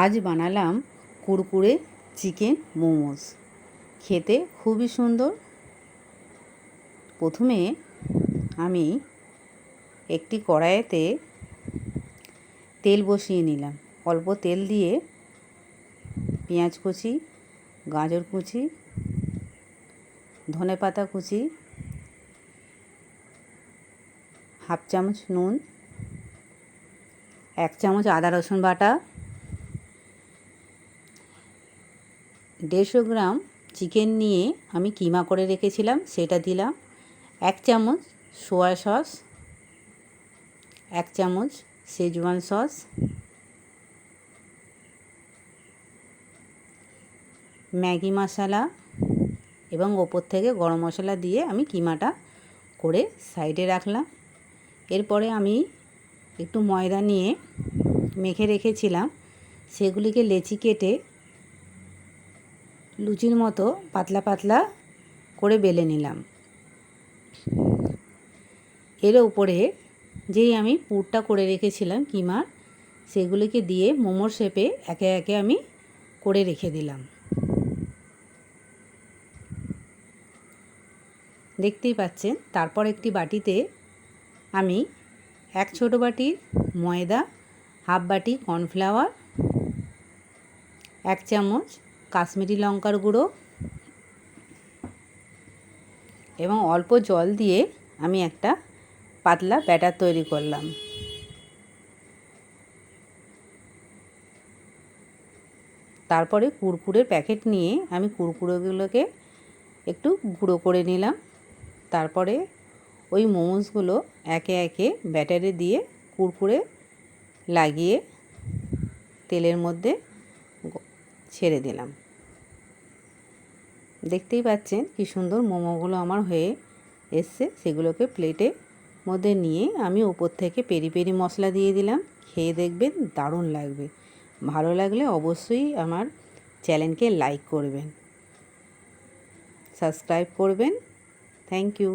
আজ বানালাম কুরকুরে চিকেন মোমোস। খেতে খুবই সুন্দর। প্রথমে আমি একটি কড়াইতে তেল বসিয়ে নিলাম। অল্প তেল দিয়ে পেঁয়াজ কুচি, গাজর কুচি, ধনেপাতা কুচি, হাফ চামচ নুন, 1 চামচ আদা রসুন বাটা, 150 গ্রাম চিকেন নিয়ে আমি কিমা করে রেখেছিলাম সেটা দিলাম, 1 চামচ সোয়া সস, 1 চামচ শেজওয়ান সস, ম্যাগি মশলা এবং ওপর থেকে গরম মশলা দিয়ে আমি কিমাটা করে সাইডে রাখলাম। এরপরে আমি একটু ময়দা নিয়ে মেখে রেখেছিলাম, সেগুলিকে লেচি কেটে লুচির মতো পাতলা পাতলা করে বেলে নিলাম। এর উপরে যেই আমি পুরটা করে রেখেছিলাম কিমার, সেগুলিকে দিয়ে মোমোর শেপে একে একে আমি করে রেখে দিলাম। দেখতেই পাচ্ছেন। তারপর একটি বাটিতে আমি 1 ছোটো বাটির ময়দা, হাফ বাটি কর্নফ্লাওয়ার, 1 চামচ কাশ্মীরি লঙ্কার গুঁড়ো এবং অল্প জল দিয়ে আমি একটা পাতলা ব্যাটার তৈরি করলাম। তারপরে কুরকুরের প্যাকেট নিয়ে আমি কুরকুরেগুলোকে একটু গুঁড়ো করে নিলাম। তারপরে ওই মোমোসগুলো একে একে ব্যাটারে দিয়ে কুরকুরে লাগিয়ে তেলের মধ্যে ছেড়ে দিলাম। দেখতেই পাচ্ছেন কি সুন্দর মোমোগুলো আমার হয়ে এসছে। সেগুলোকে প্লেটের মধ্যে নিয়ে আমি উপর থেকে পেরি পেরি মশলা দিয়ে দিলাম। খেয়ে দেখবেন, দারুণ লাগবে। ভালো লাগলে অবশ্যই আমার চ্যানেলকে লাইক করবেন, সাবস্ক্রাইব করবেন। Thank you.